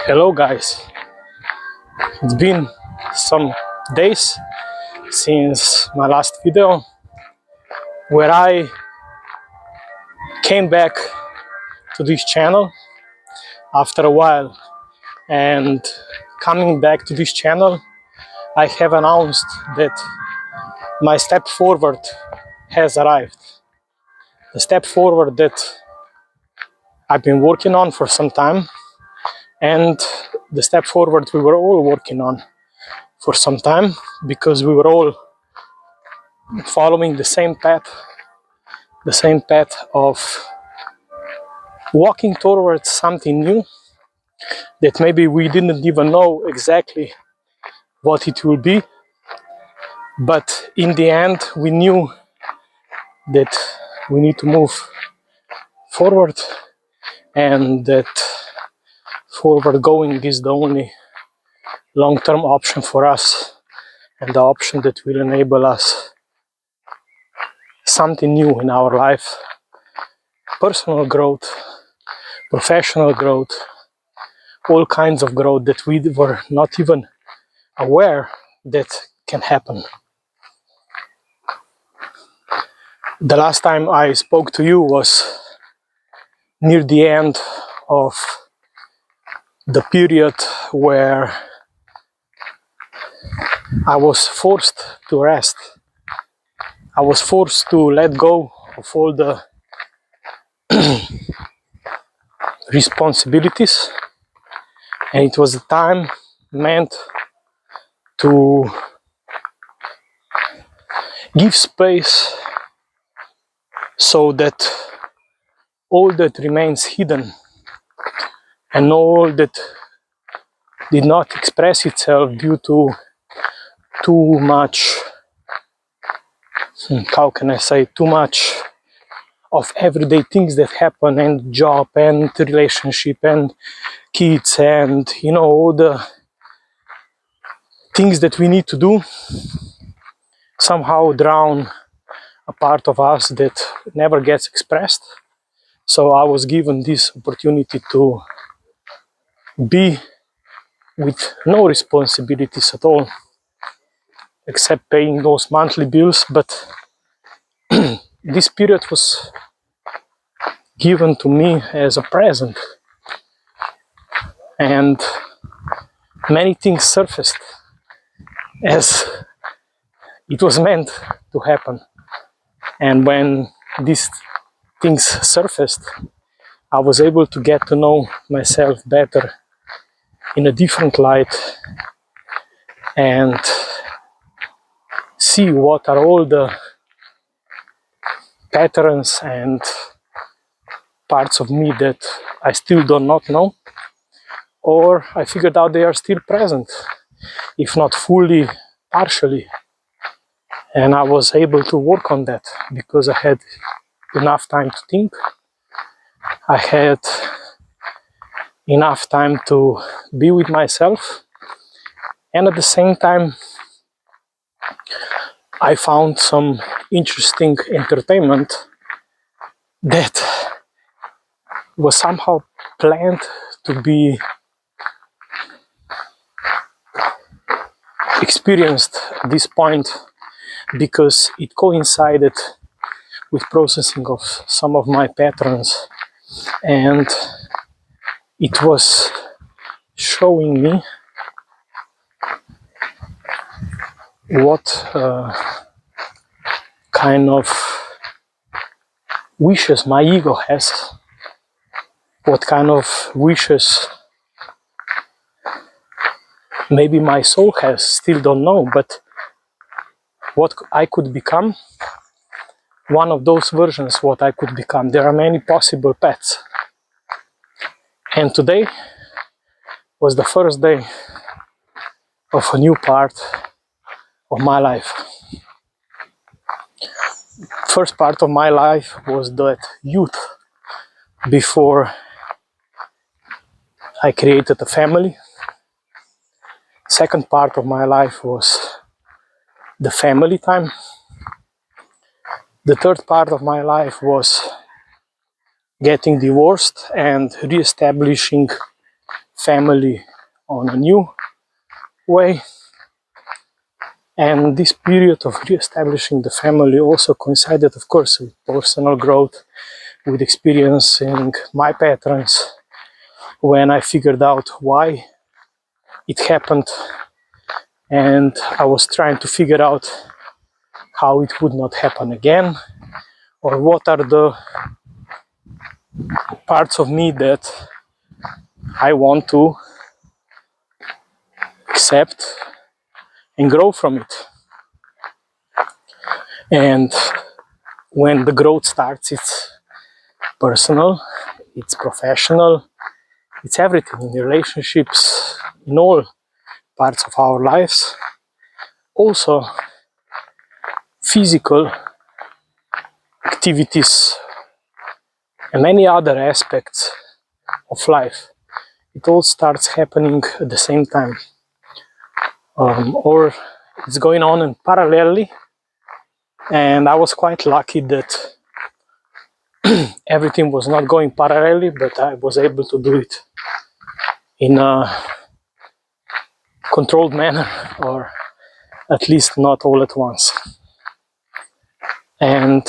Hello guys, it's been some days since my last video where I came back to this channel after a while, and coming back to this channel I have announced that my step forward has arrived. The step forward that I've been working on for some time, and the step forward we were all working on for some time, because we were all following the same path of walking towards something new that maybe we didn't even know exactly what it will be, but in the end we knew that we need to move forward, and that forward going is the only long-term option for us, and the option that will enable us something new in our life: personal growth, professional growth, all kinds of growth that we were not even aware that can happen. The last time I spoke to you was near the end of the period where I was forced to rest. I was forced to let go of all the responsibilities, and it was a time meant to give space so that all that remains hidden and all that did not express itself due to too much, how can I say, too much of everyday things that happen, and job and relationship and kids and all the things that we need to do, somehow drown a part of us that never gets expressed. So I was given this opportunity to be with no responsibilities at all, except paying those monthly bills. But this period was given to me as a present, and many things surfaced as it was meant to happen. And when these things surfaced, I was able to get to know myself better in a different light, and see what are all the patterns and parts of me that I still do not know, or I figured out they are still present, if not fully, partially. And I was able to work on that because I had enough time to think. I had enough time to be with myself, and at the same time I found some interesting entertainment that was somehow planned to be experienced at this point, because it coincided with processing of some of my patterns, and it was showing me what kind of wishes my ego has, what kind of wishes maybe my soul has, still don't know, but what I could become, one of those versions, what I could become. There are many possible paths, and today was the first day of a new part of my life. First part of my life was that youth, before I created a family. Second part of my life was the family time. The third part of my life was getting divorced and re-establishing family on a new way. And this period of re-establishing the family also coincided, of course, with personal growth, with experiencing my patterns, when I figured out why it happened, and I was trying to figure out how it would not happen again, or what are the parts of me that I want to accept and grow from it. And when the growth starts, it's personal, it's professional, it's everything, in relationships, in all parts of our lives. Also, physical activities and many other aspects of life. It all starts happening at the same time, or it's going on in parallelly. And I was quite lucky that everything was not going parallelly, but I was able to do it in a controlled manner, or at least not all at once. And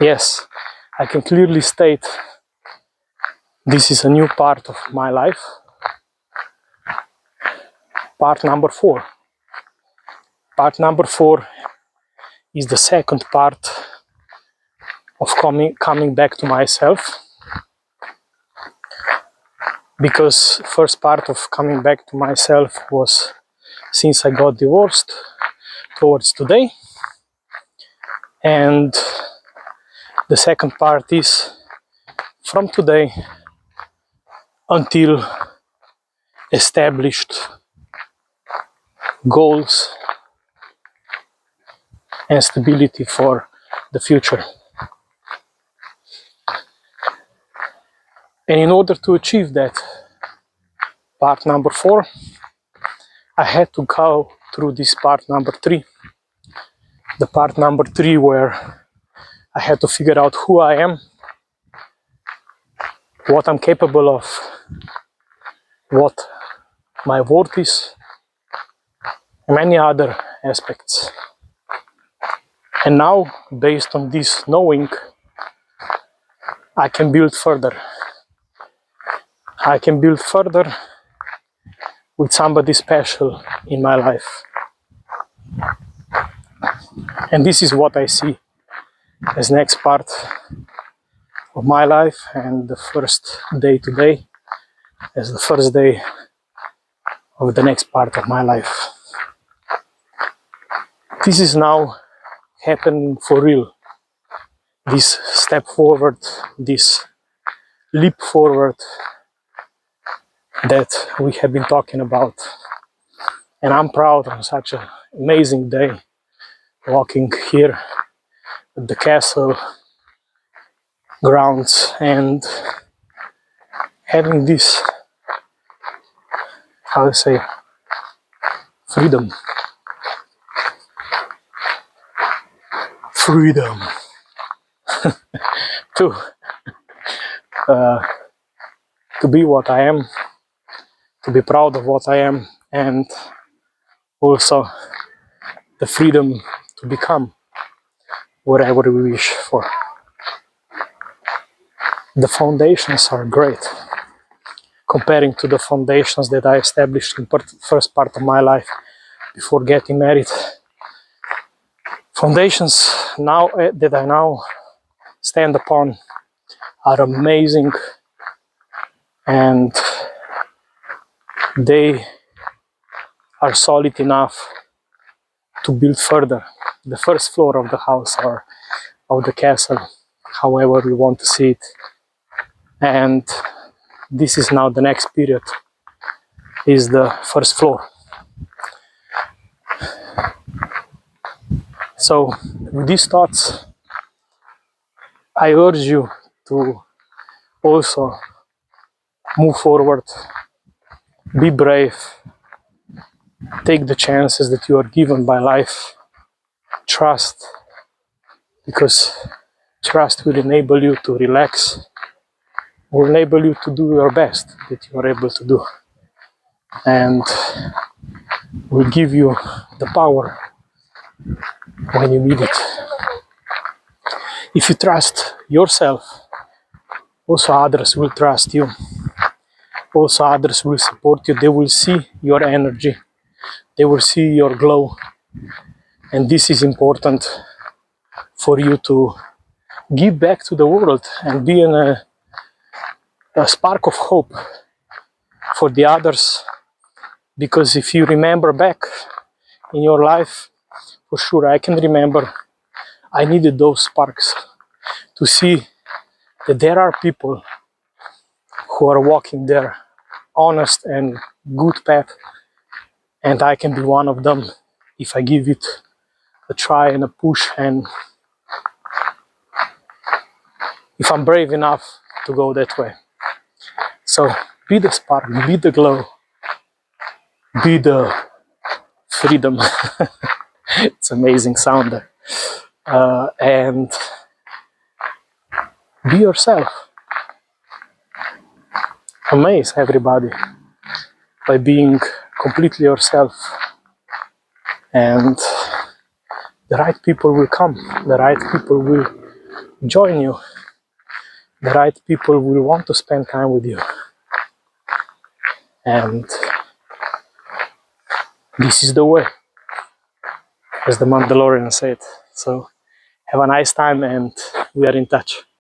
yes, I can clearly state this is a new part of my life. Part number 4. Part number 4 is the second part of coming back to myself. Because first part of coming back to myself was since I got divorced towards today. And the second part is from today until established goals and stability for the future. And in order to achieve that, part number 4, I had to go through this part number 3. The part number 3 where I had to figure out who I am, what I'm capable of, what my worth is, and many other aspects. And now, based on this knowing, I can build further. I can build further with somebody special in my life. And this is what I see as next part of my life, and the first day today as the first day of the next part of my life. This is now happening for real. This step forward, this leap forward that we have been talking about. And I'm proud on such an amazing day walking here at the castle grounds and having this, how to say, freedom. Freedom to be what I am, to be proud of what I am, and also the freedom to become whatever we wish for. The foundations are great comparing to the foundations that I established in first part of my life before getting married. Foundations now that I now stand upon are amazing, and they are solid enough to build further the first floor of the house or of the castle, however we want to see it. And this is now the next period, is the first floor. So with these thoughts, I urge you to also move forward, be brave, take the chances that you are given by life, trust, because trust will enable you to relax will enable you to do your best that you are able to do, and will give you the power when you need it. If you trust yourself, also others will trust you. Also others will support you. They will see your energy. They will see your glow. And this is important for you to give back to the world and be a spark of hope for the others. Because if you remember back in your life, for sure I can remember I needed those sparks to see that there are people who are walking their honest and good path, and I can be one of them if I give it a try and a push, and if I'm brave enough to go that way. So be the spark, be the glow, be the freedom. It's amazing sound there. And be yourself. Amaze everybody by being completely yourself, and the right people will come, the right people will join you, the right people will want to spend time with you. And this is the way, as the Mandalorian said. So have a nice time, and we are in touch.